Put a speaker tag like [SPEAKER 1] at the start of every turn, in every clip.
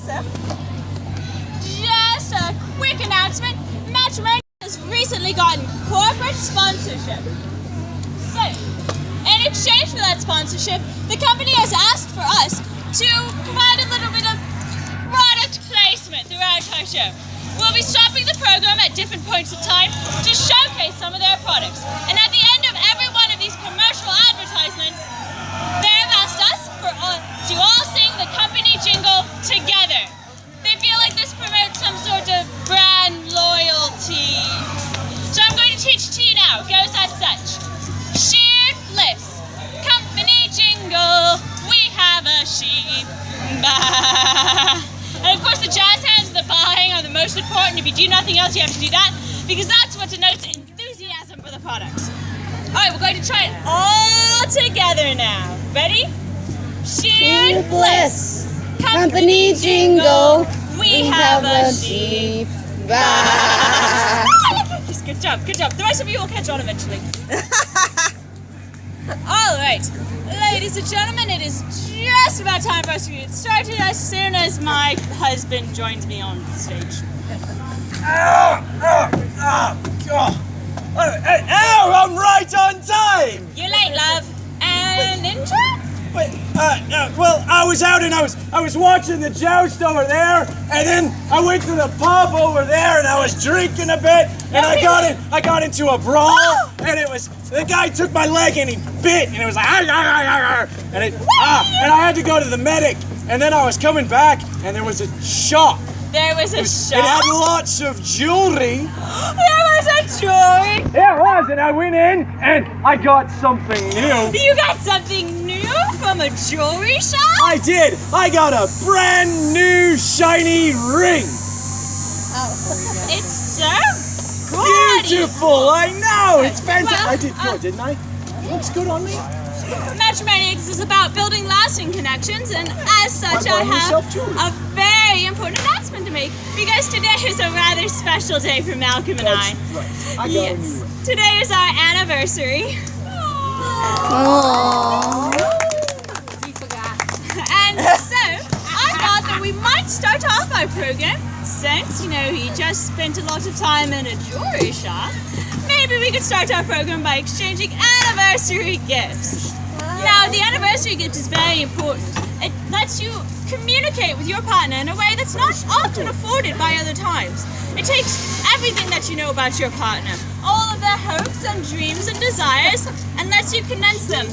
[SPEAKER 1] So, just a quick announcement. Matrimoniacs has recently gotten corporate sponsorship. So, in exchange for that sponsorship, the company has asked for us to provide a little bit of product placement throughout our show. We'll be stopping the program at different points of time to showcase some of their products. And at the end of every one of these commercial advertisements, they have asked us to all sing the company jingle together. They feel like this promotes some sort of brand loyalty. So I'm going to teach it to you now. It goes as such. Shared bliss, company jingle, we have a sheep. Bah. And of course the jazz hands and the buying are the most important. If you do nothing else, you have to do that, because that's what denotes enthusiasm for the products. Alright, we're going to try it all together now. Ready? Shared bliss, company jingle, we have a sheep. Good job, good job. The rest of you will catch on eventually. Alright, ladies and gentlemen, it is just about time for us to get started as soon as my husband joins me on stage.
[SPEAKER 2] Ow, I'm right on time!
[SPEAKER 1] You're late, love. And intro?
[SPEAKER 2] Wait, well, I was out and I was watching the joust over there, and then I went to the pub over there and I was drinking a bit, and I got into a brawl, and the guy took my leg and he bit, and it was like, and I had to go to the medic, and then I was coming back and there was a shop.
[SPEAKER 1] There was a shop?
[SPEAKER 2] It had lots of jewelry.
[SPEAKER 1] There was a jewelry?
[SPEAKER 2] There was, and I went in and I got something new.
[SPEAKER 1] You got something new from a jewelry shop?
[SPEAKER 2] I did. I got a brand new shiny ring.
[SPEAKER 1] It's so good.
[SPEAKER 2] Beautiful, I know. It's fantastic. I did good, didn't I? Looks good on me.
[SPEAKER 1] Matrimoniacs is about building lasting connections, and as such I have a very important announcement to make, because today is a rather special day for Malcolm and I.
[SPEAKER 2] Right. I got a new ring.
[SPEAKER 1] Today is our anniversary.
[SPEAKER 3] Aww.
[SPEAKER 1] And so, I thought that we might start off our program, since, he just spent a lot of time in a jewelry shop. Maybe we could start our program by exchanging anniversary gifts. Now, the anniversary gift is very important. It lets you communicate with your partner in a way that's not often afforded by other times. It takes everything that you know about your partner, all of their hopes and dreams and desires, and lets you condense them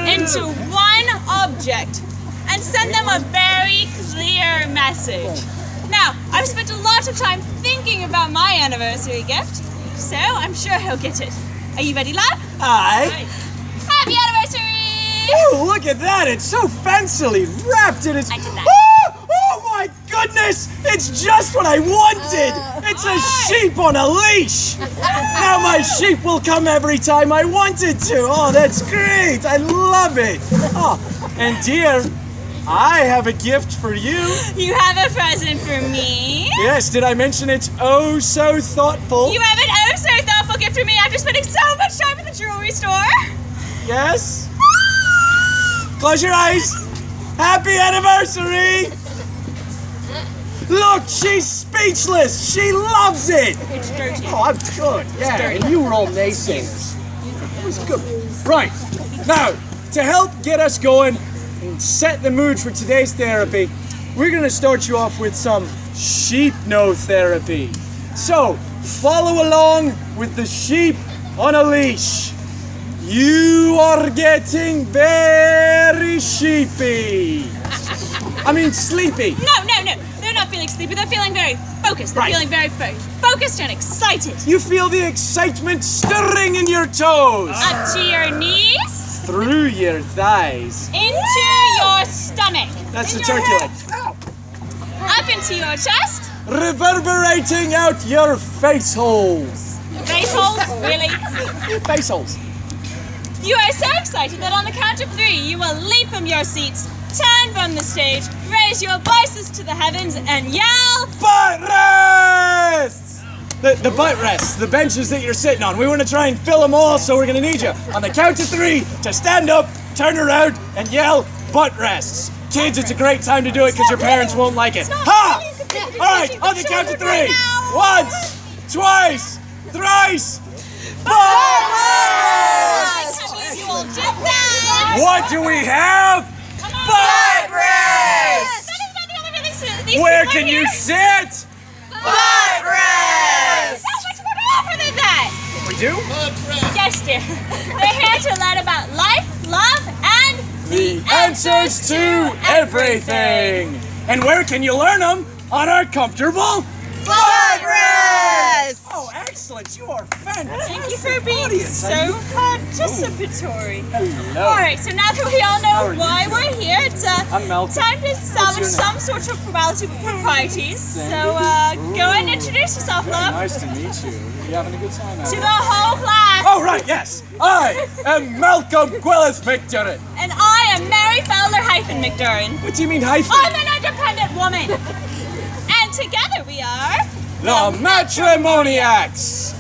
[SPEAKER 1] into one object and send them a very clear message. Now, I've spent a lot of time thinking about my anniversary gift, so I'm sure he'll get it. Are you ready, love?
[SPEAKER 2] Aye.
[SPEAKER 1] Happy anniversary!
[SPEAKER 2] Oh, look at that. It's so fancily wrapped in its...
[SPEAKER 1] I did that.
[SPEAKER 2] Oh my goodness! It's just what I wanted! It's a sheep on a leash! Now my sheep will come every time I wanted to. Oh, that's great! I love it! Oh, and dear, I have a gift for you.
[SPEAKER 1] You have a present for me?
[SPEAKER 2] Yes, did I mention it's oh so thoughtful?
[SPEAKER 1] You have an oh so thoughtful gift for me after spending so much time at the jewelry store?
[SPEAKER 2] Yes? Close your eyes. Happy anniversary! Look, she's speechless. She loves it.
[SPEAKER 1] It's dirty.
[SPEAKER 2] Oh, I'm good. Yeah,
[SPEAKER 1] dirty.
[SPEAKER 2] and you were all naysayers. It was good. Right. Now, to help get us going and set the mood for today's therapy, we're going to start you off with some sheep therapy. So, follow along with the sheep on a leash. You are getting very sheepy. I mean, sleepy.
[SPEAKER 1] No. They're not feeling sleepy. They're feeling very focused. They're feeling very focused and excited.
[SPEAKER 2] You feel the excitement stirring in your toes.
[SPEAKER 1] Up to your knees.
[SPEAKER 2] Through your thighs.
[SPEAKER 1] Into your stomach.
[SPEAKER 2] That's the
[SPEAKER 1] In your
[SPEAKER 2] turkey leg.
[SPEAKER 1] hips.
[SPEAKER 2] Ow.
[SPEAKER 1] Up into your chest.
[SPEAKER 2] Reverberating out your face holes.
[SPEAKER 1] Face holes? Really?
[SPEAKER 2] Face holes.
[SPEAKER 1] You are so excited that on the count of 3, you will leap from your seats, turn from the stage, raise your voices to the heavens, and yell,
[SPEAKER 2] Butt rests! The butt rests, the benches that you're sitting on. We want to try and fill them all, so we're going to need you on the count of 3 to stand up, turn around, and yell, butt rests. Kids, it's a great time to do it because your parents won't like it. Ha! All right, on the count of 3. Once, twice, thrice. What do we have? Where can you sit? We do?
[SPEAKER 1] Yes, dear. They're here to learn about life, love, and
[SPEAKER 2] The answers to everything. And where can you learn them? On our comfortable Oh, excellent. You are fantastic.
[SPEAKER 1] Thank you for being so participatory.
[SPEAKER 2] Hello.
[SPEAKER 1] Alright, so now that we all know why we're here, it's
[SPEAKER 2] I'm Malcolm.
[SPEAKER 1] time to establish
[SPEAKER 2] What's your name?
[SPEAKER 1] some sort of formality with proprieties. So go and introduce yourself, love.
[SPEAKER 2] Nice to meet you. You having a good time out
[SPEAKER 1] To
[SPEAKER 2] there?
[SPEAKER 1] the whole class.
[SPEAKER 2] Oh, right, yes. I am Malcolm Gwyleth McDermott.
[SPEAKER 1] And I am Mary Fowler-McDurran.
[SPEAKER 2] What do you mean hyphen?
[SPEAKER 1] I'm an independent woman. And together we are...
[SPEAKER 2] The Matrimoniacs.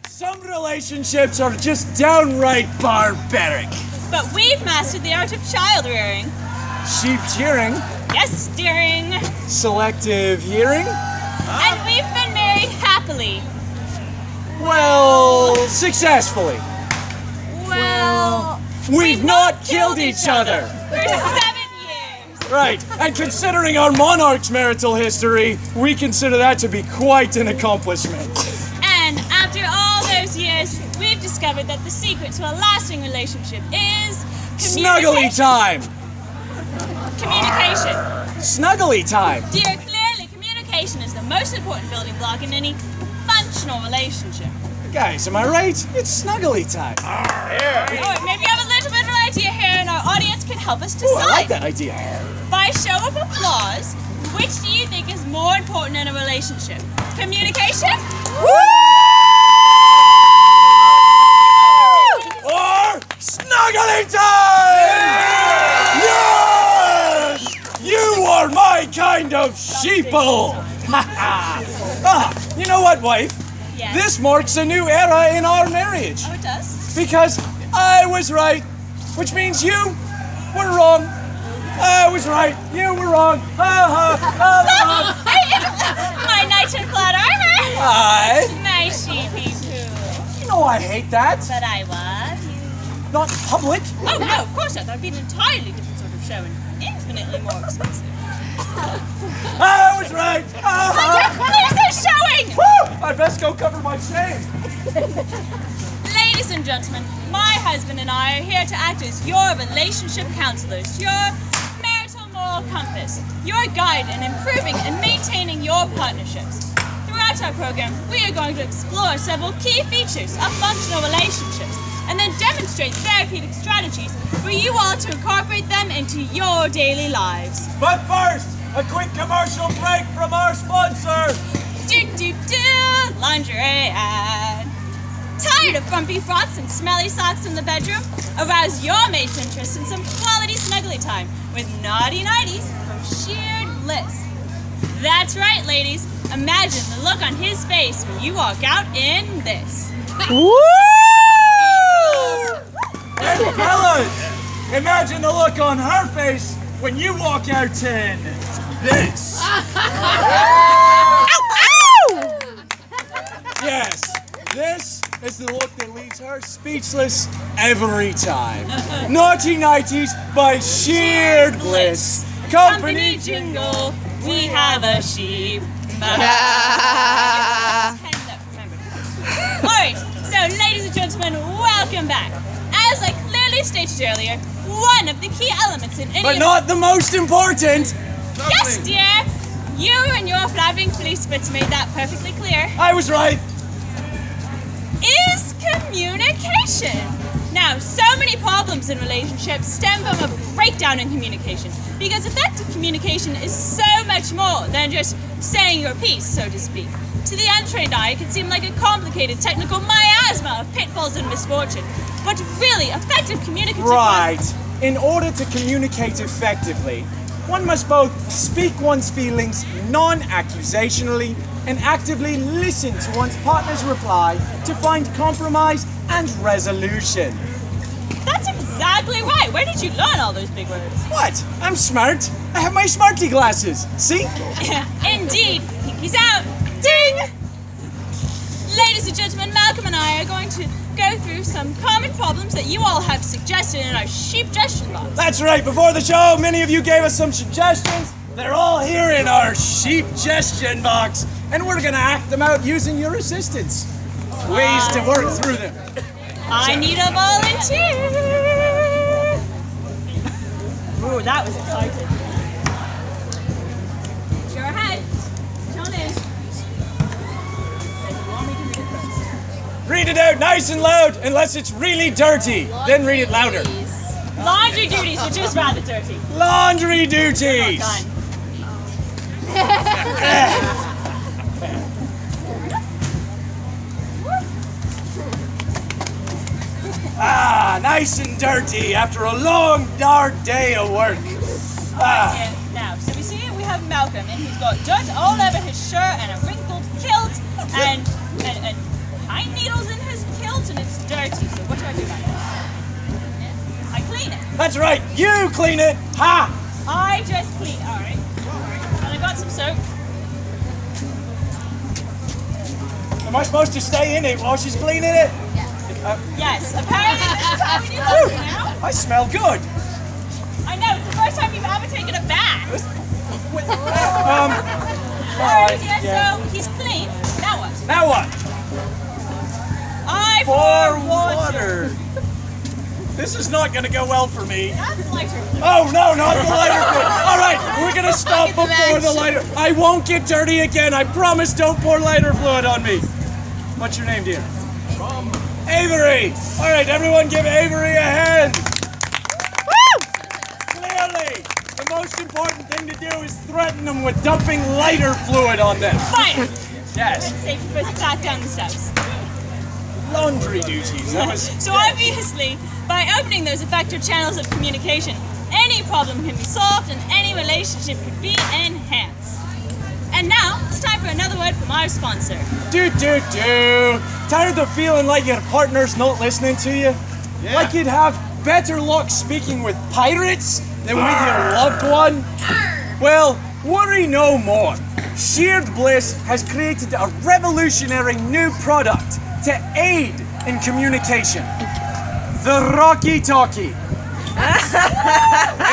[SPEAKER 2] Some relationships are just downright barbaric.
[SPEAKER 1] But we've mastered the art of child rearing.
[SPEAKER 2] Sheep shearing,
[SPEAKER 1] Yes, steering.
[SPEAKER 2] selective hearing.
[SPEAKER 1] And we've been married happily.
[SPEAKER 2] Well, successfully.
[SPEAKER 1] Well,
[SPEAKER 2] We've not killed each other.
[SPEAKER 1] For 7 years.
[SPEAKER 2] Right, and considering our monarch's marital history, we consider that to be quite an accomplishment.
[SPEAKER 1] And after all those years, we've discovered that the secret to a lasting relationship is
[SPEAKER 2] Snuggly time!
[SPEAKER 1] Communication.
[SPEAKER 2] Snuggly time!
[SPEAKER 1] Dear, clearly communication is the most important building block in any functional relationship.
[SPEAKER 2] Guys, am I right? It's snuggly time.
[SPEAKER 1] Oh, maybe you have a little bit of an idea here, and our audience can help us decide.
[SPEAKER 2] Ooh, I like that idea.
[SPEAKER 1] By show of applause, which do you think is more important in a relationship? Communication?
[SPEAKER 2] Or snuggly time! Yes! You are my kind of sheeple! You know what, wife?
[SPEAKER 1] Yes.
[SPEAKER 2] This marks a new era in our marriage.
[SPEAKER 1] Oh, it does?
[SPEAKER 2] Because I was right, which means you were wrong. I was right, you were wrong. Ha ha
[SPEAKER 1] My knight in flat armor.
[SPEAKER 2] I.
[SPEAKER 1] My sheepy poo.
[SPEAKER 2] You know I hate that.
[SPEAKER 1] But I love you.
[SPEAKER 2] Not public.
[SPEAKER 1] Oh, no, of course not. That would be an entirely different sort of show and infinitely more expensive.
[SPEAKER 2] I was right.
[SPEAKER 1] Please, they're showing!
[SPEAKER 2] Woo! I best go cover my shame.
[SPEAKER 1] Ladies and gentlemen, my husband and I are here to act as your relationship counselors, your marital moral compass, your guide in improving and maintaining your partnerships. Throughout our program, we are going to explore several key features of functional relationships and then demonstrate therapeutic strategies for you all to incorporate them into your daily lives.
[SPEAKER 2] But first, a quick commercial break from our sponsor.
[SPEAKER 1] Lingerie ad. Tired of frumpy fronts and smelly socks in the bedroom? Arouse your mate's interest in some quality snuggly time with naughty nighties from sheer bliss. That's right, ladies. Imagine the look on his face when you walk out in this.
[SPEAKER 2] Woo! And fellas, imagine the look on her face when you walk out in this. Yes, this is the look that leaves her speechless every time. Naughty Nighties by sheer bliss.
[SPEAKER 1] Company jingle, we have a sheep. Alright, so ladies and gentlemen, welcome back. As I clearly stated earlier, one of the key elements in any
[SPEAKER 2] But not the most important.
[SPEAKER 1] Yes, dear! You and your flapping fleece bits made that perfectly clear.
[SPEAKER 2] I was right.
[SPEAKER 1] Is communication. Now, so many problems in relationships stem from a breakdown in communication because effective communication is so much more than just saying your piece, so to speak. To the untrained eye, it can seem like a complicated technical miasma of pitfalls and misfortune, but really, effective communication.
[SPEAKER 2] Right. In order to communicate effectively, one must both speak one's feelings non-accusationally and actively listen to one's partner's reply to find compromise and resolution.
[SPEAKER 1] That's exactly right. Where did you learn all those big words?
[SPEAKER 2] What? I'm smart. I have my smarty glasses. See?
[SPEAKER 1] Indeed. Pinky's out. Ding! Ladies and gentlemen, Malcolm and I are going to go through some common problems that you all have suggested in our sheep suggestion box.
[SPEAKER 2] That's right. Before the show, many of you gave us some suggestions. They're all here in our sheep suggestion box, and we're gonna act them out using your assistance. Ways to work through them.
[SPEAKER 1] I need a volunteer. Ooh, that was exciting. Go ahead. John is.
[SPEAKER 2] Read it out nice and loud, unless it's really dirty. Then read it louder.
[SPEAKER 1] Laundry duties, which is rather dirty.
[SPEAKER 2] Laundry duties.
[SPEAKER 1] Done.
[SPEAKER 2] Nice and dirty after a long, dark day of work.
[SPEAKER 1] Yeah, now, so we see we have Malcolm, and he's got dirt all over his shirt and a wrinkled kilt and pine needles in his kilt, and it's dirty. So what do I do about it? I clean it.
[SPEAKER 2] That's right, you clean it. Ha!
[SPEAKER 1] I just clean. All right. And I got some soap.
[SPEAKER 2] Am I supposed to stay in it while she's cleaning it?
[SPEAKER 1] Yes. Apparently, this is how we do laundry now.
[SPEAKER 2] I smell good.
[SPEAKER 1] I know. It's the first time you've ever taken a bath.
[SPEAKER 2] All right,
[SPEAKER 1] So he's clean. Now what?
[SPEAKER 2] Now what?
[SPEAKER 1] I
[SPEAKER 2] Pour water. This is not going to go well for me.
[SPEAKER 1] That's lighter.
[SPEAKER 2] Oh, no, not the lighter fluid. All right, we're going to stop before the lighter. I won't get dirty again. I promise, don't pour lighter fluid on me. What's your name, dear? Avery. All right, everyone give Avery a hand. Woo! Clearly, the most important thing to do is threaten them with dumping lighter fluid on them.
[SPEAKER 1] Fine.
[SPEAKER 2] Yes.
[SPEAKER 1] It's safe to put back down the steps.
[SPEAKER 2] Laundry duties. That was.
[SPEAKER 1] So obviously, by opening those effective channels of communication, any problem can be solved and any relationship could be enhanced. And now, it's time for another word from our sponsor.
[SPEAKER 2] Do. Tired of feeling like your partner's not listening to you? Yeah. Like you'd have better luck speaking with pirates than with your loved one? Well, worry no more. Shared Bliss has created a revolutionary new product to aid in communication. The Rocky Talkie.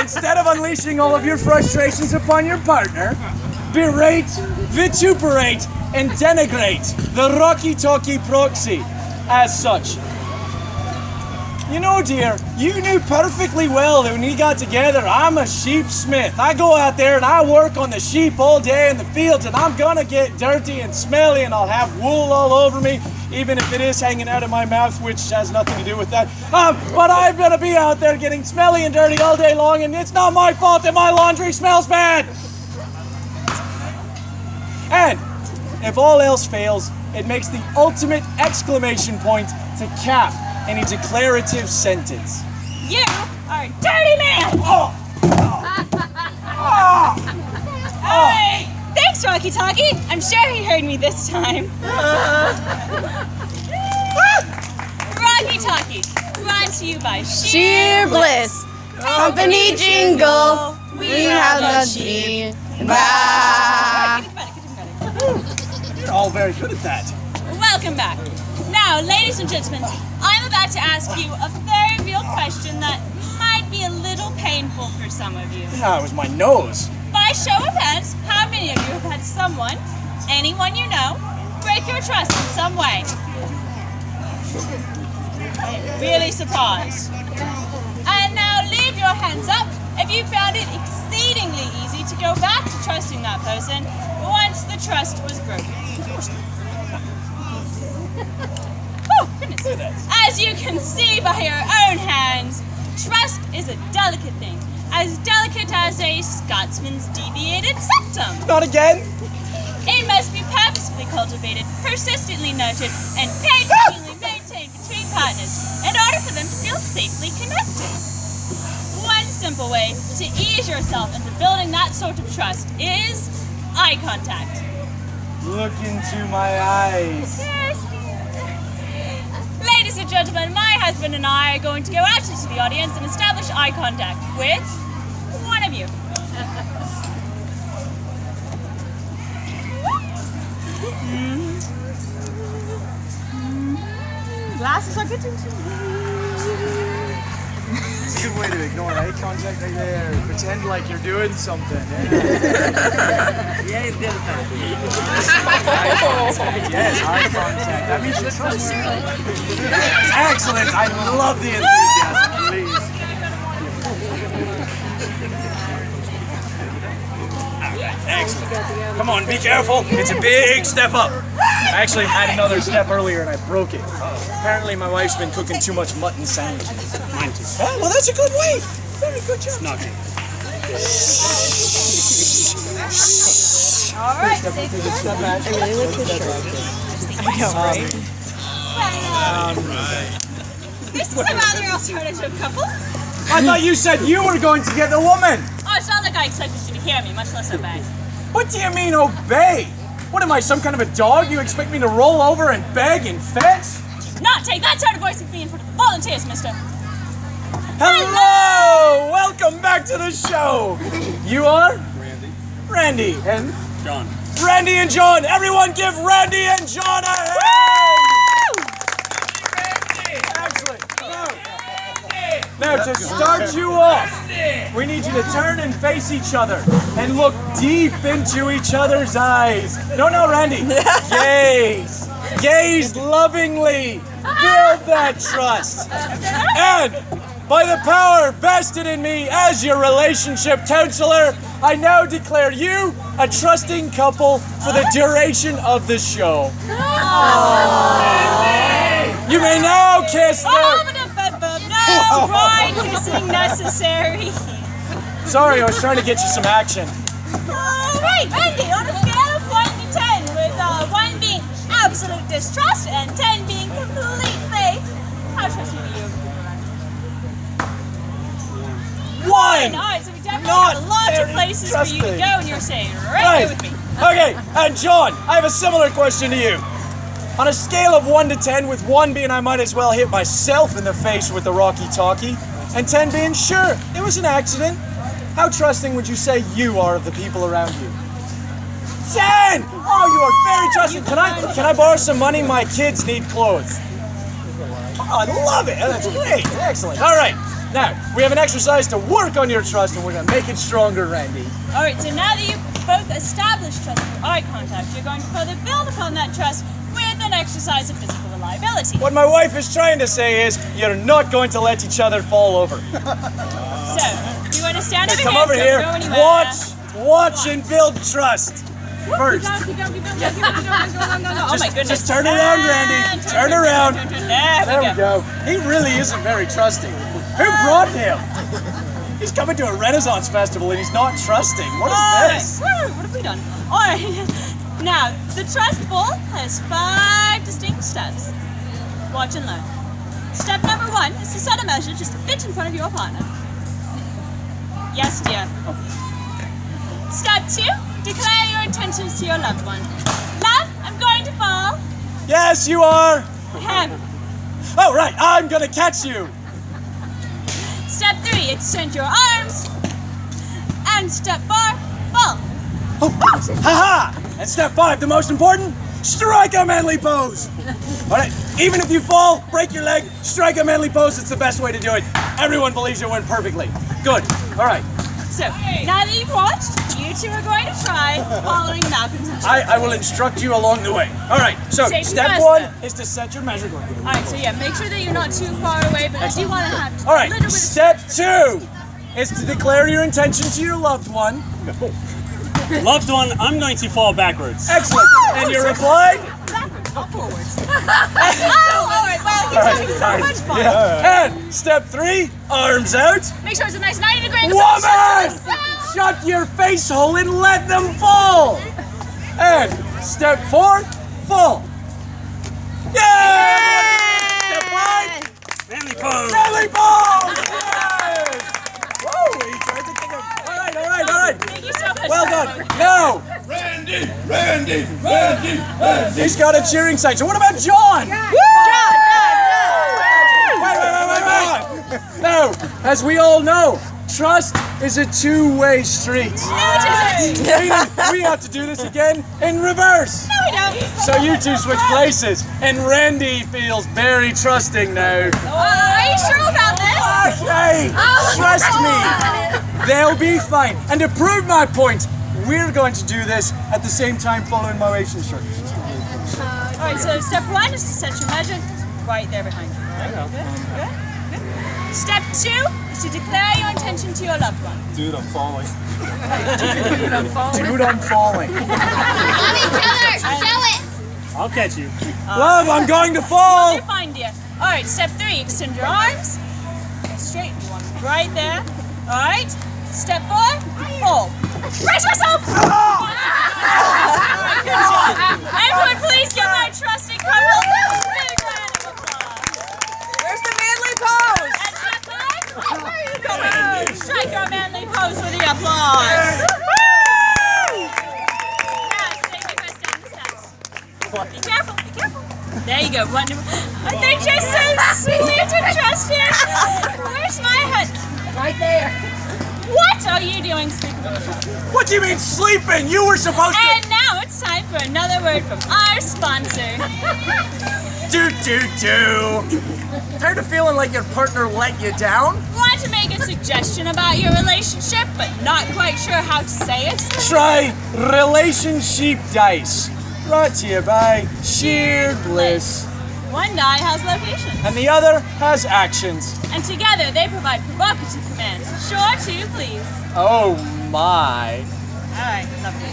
[SPEAKER 2] Instead of unleashing all of your frustrations upon your partner, berate, vituperate, and denigrate the Rocky Talkie proxy as such. You know, dear, you knew perfectly well that when we got together, I'm a sheepsmith. I go out there and I work on the sheep all day in the fields, and I'm gonna get dirty and smelly, and I'll have wool all over me, even if it is hanging out of my mouth, which has nothing to do with that. But I'm gonna be out there getting smelly and dirty all day long, and it's not my fault that my laundry smells bad. And if all else fails, it makes the ultimate exclamation point to cap any declarative sentence.
[SPEAKER 1] You are a dirty man! Hey! Thanks, Rocky Talkie. I'm sure he heard me this time. Rocky Talkie, brought to you by
[SPEAKER 3] Sheer Bliss. Company jingle. We have a sheep. Bye.
[SPEAKER 2] You're all very good at that.
[SPEAKER 1] Welcome back. Now, ladies and gentlemen, I'm about to ask you a very real question that might be a little painful for some of you.
[SPEAKER 2] Ah, it was my nose.
[SPEAKER 1] By show of hands, how many of you have had someone, anyone you know, break your trust in some way? Really surprised. And now leave your hands up if you found it exceedingly easy to go back to trusting that person once the trust was broken. Oh, goodness. As you can see by your own hands, trust is a delicate thing. As delicate as a Scotsman's deviated septum.
[SPEAKER 2] Not again.
[SPEAKER 1] It must be purposefully cultivated, persistently nurtured, and painstakingly maintained between partners in order for them to feel safely connected. One simple way to ease yourself into building that sort of trust is eye contact.
[SPEAKER 2] Look into my eyes.
[SPEAKER 1] Yes. Ladies and gentlemen, my husband and I are going to go out into the audience and establish eye contact with one of you. Glasses are getting too.
[SPEAKER 2] It's a good way to ignore eye contact right there. Pretend like you're doing something. Yeah, it's the other time. Yes, eye contact. That means you're trustworthy. Excellent. I love the enthusiasm. Please. Excellent. Come on, be careful. It's a big step up. I actually had another step earlier and I broke it. Apparently my wife's been cooking too much mutton sandwiches. Mine too. Oh, well, that's a good way. Very good job. Snuggie.
[SPEAKER 1] All right.
[SPEAKER 2] Step back.
[SPEAKER 3] I really like this shirt. I know, right?
[SPEAKER 1] This is a rather alternative couple.
[SPEAKER 2] I thought you said you were going to get the woman.
[SPEAKER 1] Oh, it's not like I expected you to hear me, much less obey.
[SPEAKER 2] What do you mean obey? What am I, some kind of a dog? You expect me to roll over and beg and fetch?
[SPEAKER 1] Not take that tone of voice with me in front of the volunteers, mister.
[SPEAKER 2] Hello! Welcome back to the show. You are? Randy. And?
[SPEAKER 4] John.
[SPEAKER 2] Randy and John. Everyone give Randy and John a hand! Excellent. Now, to start you off, we need you to turn and face each other and look deep into each other's eyes. No, Randy. Gaze. Gaze lovingly. Build that trust. And by the power vested in me as your relationship counselor, I now declare you a trusting couple for the duration of the show. You may now kiss the...
[SPEAKER 1] No crying kissing necessary.
[SPEAKER 2] Sorry, I was trying to get you some action.
[SPEAKER 1] Right, Randy, on a scale of 1 to 10, with 1 being absolute distrust and 10 being complete faith, how trusting are you?
[SPEAKER 2] 1!
[SPEAKER 1] Alright, so we definitely have a lot of places for you to go, and you're saying right here with me.
[SPEAKER 2] Okay, and John, I have a similar question to you. On a scale of 1 to 10, with 1 being I might as well hit myself in the face with the walkie-talkie, and 10 being sure, it was an accident, how trusting would you say you are of the people around you? 10! Oh, you are very trusting. Can I borrow some money? My kids need clothes. Oh, I love it. That's great. Excellent. All right. Now, we have an exercise to work on your trust, and we're going to make it stronger, Randy.
[SPEAKER 1] Alright, so now that you've both established trust through eye contact, you're going to further build upon that trust with an exercise of physical reliability.
[SPEAKER 2] What my wife is trying to say is, you're not going to let each other fall over.
[SPEAKER 1] So, you want to stand over
[SPEAKER 2] Come
[SPEAKER 1] here,
[SPEAKER 2] over
[SPEAKER 1] don't
[SPEAKER 2] here.
[SPEAKER 1] go anywhere.
[SPEAKER 2] Watch and build trust. First.
[SPEAKER 1] Oh my goodness.
[SPEAKER 2] Just turn around, Randy. Turn around.
[SPEAKER 1] There we go.
[SPEAKER 2] He really isn't very trusting. Who brought him? He's coming to a Renaissance festival and he's not trusting. What is this?
[SPEAKER 1] What have we done? Alright. Now, the trust ball has 5 distinct steps. Watch and learn. Step number 1 is to set a measure just a bit in front of your partner. Yes, dear. Step 2, declare your intentions to your loved one. Love, I'm going to fall.
[SPEAKER 2] Yes, you are.
[SPEAKER 1] Hem.
[SPEAKER 2] Oh, right. I'm going to catch you.
[SPEAKER 1] Step 3, extend your arms. And step 4, fall.
[SPEAKER 2] Oh, ha-ha! And step 5, the most important, strike a manly pose. All right, even if you fall, break your leg, strike a manly pose. It's the best way to do it. Everyone believes it went perfectly. Good. All right.
[SPEAKER 1] So, now that you've watched, you two are going to try following Malcolm's instructions.
[SPEAKER 2] I will instruct you along the way. All right, so
[SPEAKER 1] Safety
[SPEAKER 2] step
[SPEAKER 1] first,
[SPEAKER 2] 1
[SPEAKER 1] then.
[SPEAKER 2] is to set your measure.
[SPEAKER 1] Alright, so yeah, make sure that you're not too far away, but I do want to have
[SPEAKER 2] All
[SPEAKER 1] a
[SPEAKER 2] right,
[SPEAKER 1] little bit of
[SPEAKER 2] step 2 is to declare your intention to your loved one.
[SPEAKER 4] Loved one, I'm going to fall backwards.
[SPEAKER 2] Excellent. And your reply?
[SPEAKER 1] backwards, not forwards. Alright, well, he's having so much fun.
[SPEAKER 2] Yeah. And step 3, arms out.
[SPEAKER 1] Make sure it's a nice 90 degree angle.
[SPEAKER 2] Woman! Shut your face hole and let them fall. And step 4, fall. Yay! Step 5,
[SPEAKER 4] Manly pose.
[SPEAKER 2] belly pose. Yes! Woo! He tried to think of... All right.
[SPEAKER 1] Thank you so much.
[SPEAKER 2] Well done. Now,
[SPEAKER 5] Randy!
[SPEAKER 2] he's got a cheering sign. So what about John?
[SPEAKER 3] John!
[SPEAKER 2] Now, as we all know, trust is a two-way street.
[SPEAKER 1] No, it isn't.
[SPEAKER 2] Ladies, we have to do this again in reverse.
[SPEAKER 1] No, we don't.
[SPEAKER 2] So you two switch places, and Randy feels very trusting now.
[SPEAKER 1] Are you sure about this?
[SPEAKER 2] Hey, trust me, they'll be fine. And to prove my point, we're going to do this at the same time following my wage instructions.
[SPEAKER 1] Alright, so step 1 is to set your measure right there behind you. Good. Step 2 is to declare your intention to your loved one.
[SPEAKER 4] Dude, I'm falling.
[SPEAKER 2] Dude, I'm falling.
[SPEAKER 4] I'll catch you.
[SPEAKER 2] Love, I'm going to fall.
[SPEAKER 1] You're fine, dear. Alright, step 3, extend your arms. Straight one right there. Alright. Step 4, fall. Brace yourself! Alright, good job. Everyone, please give my trusting couple a big round of applause.
[SPEAKER 3] Where's the manly pose?
[SPEAKER 1] And step 5, strike your manly pose with the applause. Now, take your first down the steps. Be careful, be careful. There you go, wonderful. They're just so sweet and trusting. Where's my hut?
[SPEAKER 3] Right there.
[SPEAKER 1] What are you doing, sleeping?
[SPEAKER 2] What do you mean sleeping? You were supposed to...
[SPEAKER 1] And now it's time for another word from our sponsor.
[SPEAKER 2] Tired of feeling like your partner let you down?
[SPEAKER 1] Want to make a suggestion about your relationship, but not quite sure how to say it?
[SPEAKER 2] Try Relationship Dice. Brought to you by Sheer Bliss.
[SPEAKER 1] One die has location,
[SPEAKER 2] And the other has actions.
[SPEAKER 1] and together they provide provocative commands. Sure to, please.
[SPEAKER 2] Oh my.
[SPEAKER 1] Alright, lovely.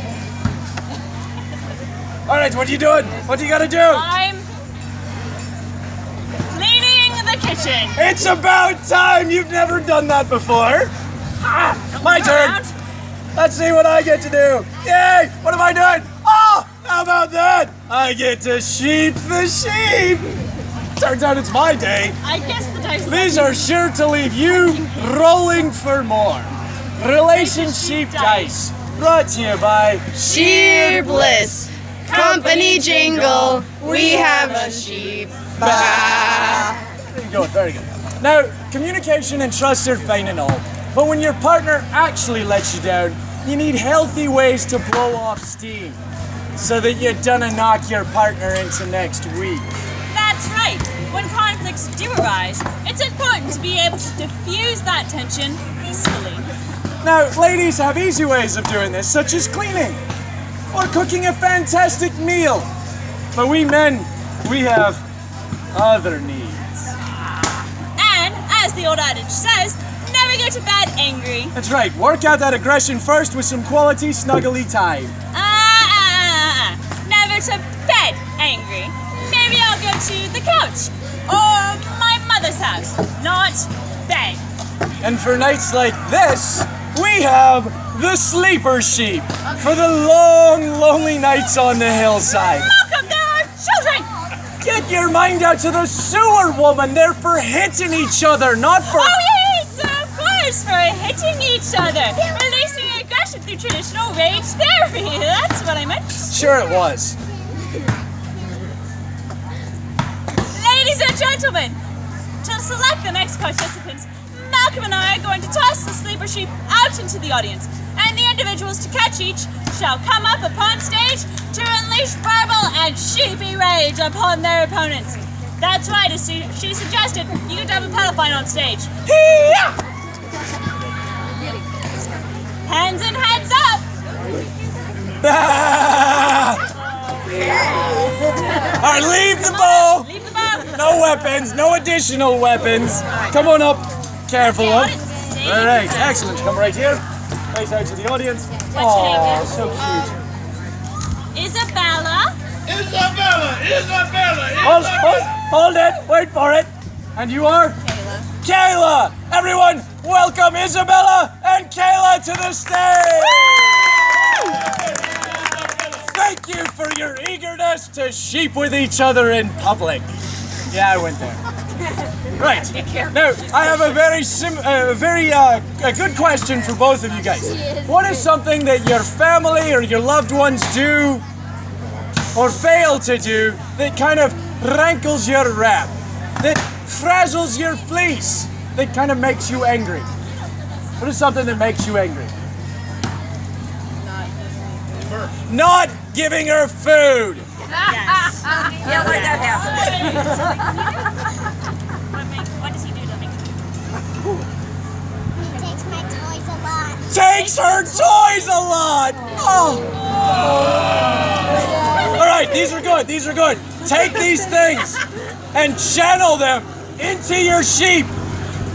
[SPEAKER 2] Alright, what are you doing? What do you gotta do?
[SPEAKER 1] I'm cleaning the kitchen.
[SPEAKER 2] It's about time! You've never done that before. My turn.
[SPEAKER 1] Around.
[SPEAKER 2] Let's see what I get to do. Yay! What am I doing? Oh! How about that? I get to sheep the sheep. Turns out it's my day.
[SPEAKER 1] I guess the dice.
[SPEAKER 2] These are sure to leave you rolling for more. Relationship Dice. Brought to you by
[SPEAKER 3] Sheer Bliss. Company jingle. We have a sheep.
[SPEAKER 2] There you go, very good. Now, communication and trust are fine and all, but when your partner actually lets you down, you need healthy ways to blow off steam so that you don't knock your partner into next week.
[SPEAKER 1] That's right. When conflicts do arise, it's important to be able to diffuse that tension peacefully.
[SPEAKER 2] Now, ladies have easy ways of doing this, such as cleaning or cooking a fantastic meal. But we men, we have other needs.
[SPEAKER 1] And, as the old adage says, never go to bed angry.
[SPEAKER 2] That's right, work out that aggression first with some quality snuggly time.
[SPEAKER 1] Never to bed angry. Maybe I'll go to the couch or my mother's house, not bed.
[SPEAKER 2] And for nights like this, we have the sleeper sheep for the long, lonely nights on the hillside.
[SPEAKER 1] Welcome, there are children.
[SPEAKER 2] Get your mind out to the sewer, woman. They're for hitting each other, not for...
[SPEAKER 1] Oh yes, of course, for hitting each other, releasing aggression through traditional rage therapy. That's what I meant.
[SPEAKER 2] Sure it was.
[SPEAKER 1] Ladies and gentlemen, to select the next participants, Malcolm and I are going to toss the sleeper sheep out into the audience, and the individuals to catch each shall come up upon stage to unleash verbal and sheepy rage upon their opponents. That's right, as she suggested, you get to have a pedal fight on stage.
[SPEAKER 2] Hee-yah!
[SPEAKER 1] Hands and heads up!
[SPEAKER 2] All right, leave the bowl.
[SPEAKER 1] Leave the bow.
[SPEAKER 2] No weapons, no additional weapons. Come on up. Careful,
[SPEAKER 1] Okay,
[SPEAKER 2] love.
[SPEAKER 1] audience, stay
[SPEAKER 2] All right,
[SPEAKER 1] with us.
[SPEAKER 2] excellent. Come right here. Face out to the audience.
[SPEAKER 1] What's your name,
[SPEAKER 2] Oh,
[SPEAKER 1] dear?
[SPEAKER 2] so cute.
[SPEAKER 1] Isabella.
[SPEAKER 2] Hold it. Wait for it. And you are? Kayla. Everyone, welcome Isabella and Kayla to the stage. Thank you for your eagerness to sheep with each other in public. Yeah, I went there. Right. Now, I have a very a good question for both of you guys. What is something that your family or your loved ones do or fail to do that kind of rankles your rap, that frazzles your fleece, that kind of makes you angry? What is something that makes you angry? Not giving her food.
[SPEAKER 1] Yes.
[SPEAKER 3] Yeah, let that happen.
[SPEAKER 1] What does he do to make
[SPEAKER 5] Takes my toys a lot.
[SPEAKER 2] Takes her toys a lot. Oh. All right, these are good. These are good. Take these things and channel them into your sheep,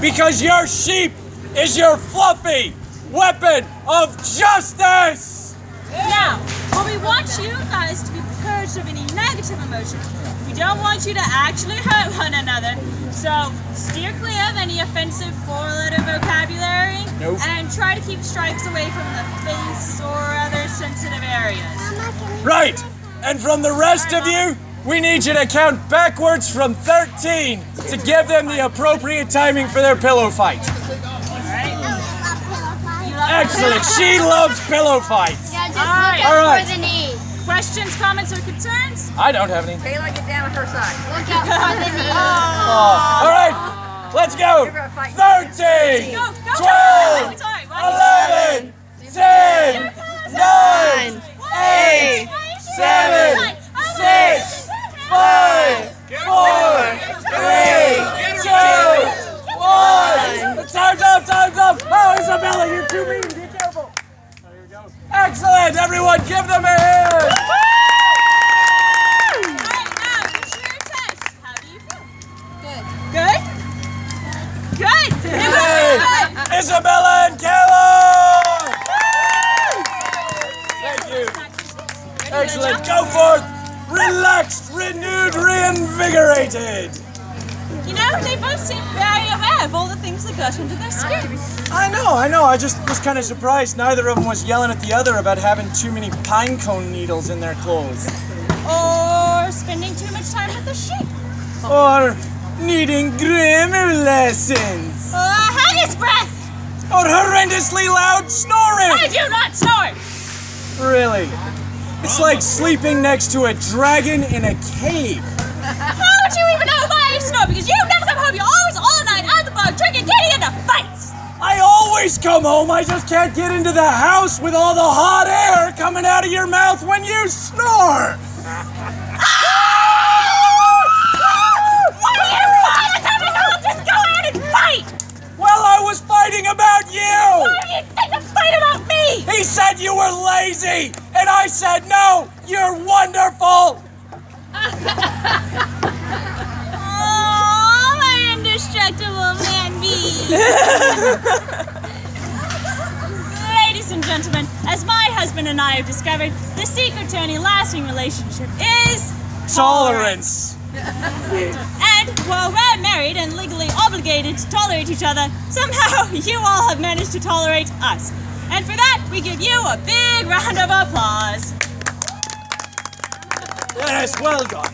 [SPEAKER 2] because your sheep is your fluffy weapon of justice.
[SPEAKER 1] Now, well, we want you guys to be purged of any negative emotions. We don't want you to actually hurt one another. So steer clear of any offensive four-letter vocabulary.
[SPEAKER 2] Nope.
[SPEAKER 1] And try to keep strikes away from the face or other sensitive areas.
[SPEAKER 2] Right. And from the rest of you, we need you to count backwards from 13 to give them the appropriate timing for their pillow fight. Excellent. She loves pillow fights.
[SPEAKER 5] Yeah, just
[SPEAKER 1] Alright.
[SPEAKER 5] look out
[SPEAKER 2] Alright.
[SPEAKER 5] for the knee.
[SPEAKER 1] Questions, comments, or concerns?
[SPEAKER 2] I don't have any.
[SPEAKER 3] Taylor, get down on her side.
[SPEAKER 5] Look out for the knee.
[SPEAKER 2] All right. Let's go. 13,
[SPEAKER 1] Go,
[SPEAKER 2] 12,
[SPEAKER 1] It's all right. Why
[SPEAKER 2] 11, 10, 9, 8, 7, 6, 5, 4, 3, 2, 1. Time's up, time's up. Oh, Isabella, you're too mean. Be careful. There you go. Excellent. Everyone, give them a hand.
[SPEAKER 1] Alright, now, here's your test. How do you feel? Good. Good? Good? It was
[SPEAKER 2] Hey,
[SPEAKER 1] good.
[SPEAKER 2] Isabella and Kayla. Thank you. Excellent. Go forth. Relaxed, renewed, reinvigorated.
[SPEAKER 1] You know, they both seem very aware of all the things that got into their skin.
[SPEAKER 2] I know. I just was kind of surprised neither of them was yelling at the other about having too many pine cone needles in their clothes.
[SPEAKER 1] Or spending too much time with the sheep.
[SPEAKER 2] Or needing grammar lessons.
[SPEAKER 1] Or haggis breath.
[SPEAKER 2] Or horrendously loud snoring.
[SPEAKER 1] I do not snore.
[SPEAKER 2] Really? It's like sleeping next to a dragon in a cave.
[SPEAKER 1] How would you even know if I snore? Because you never come home. You're always all night out the bar drinking, getting into fights.
[SPEAKER 2] I always come home. I just can't get into the house with all the hot air coming out of your mouth when you snore.
[SPEAKER 1] What do you want? I thought I'll just go out and fight.
[SPEAKER 2] Well, I was fighting about you.
[SPEAKER 1] Why do you think to fight about me?
[SPEAKER 2] He said you were lazy, and I said no. You're wonderful.
[SPEAKER 1] Oh, my indestructible man bee. Ladies and gentlemen, as my husband and I have discovered, the secret to any lasting relationship is
[SPEAKER 2] Tolerance.
[SPEAKER 1] And while we're married and legally obligated to tolerate each other, somehow you all have managed to tolerate us. And for that, we give you a big round of applause.
[SPEAKER 2] Yes, well done.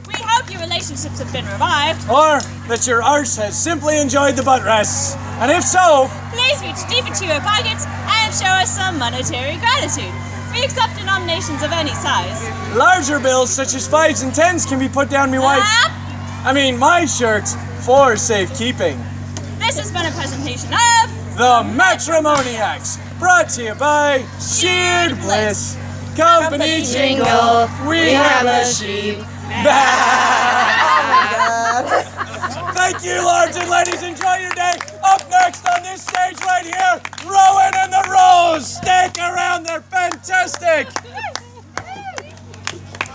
[SPEAKER 1] We hope your relationships have been revived.
[SPEAKER 2] Or that your arse has simply enjoyed the butt rests. And if so,
[SPEAKER 1] Please reach deep into your pockets and show us some monetary gratitude. We accept denominations of any size.
[SPEAKER 2] larger bills such as 5s and 10s can be put down me wife. My shirt for safekeeping.
[SPEAKER 1] This has been a presentation of
[SPEAKER 2] The Matrimoniacs, brought to you by Sheared Bliss. Company jingle, we have a sheep. Thank you, lords and ladies. Enjoy your day. Up next on this stage right here, Rowan and the Rose. Stick around, they're fantastic.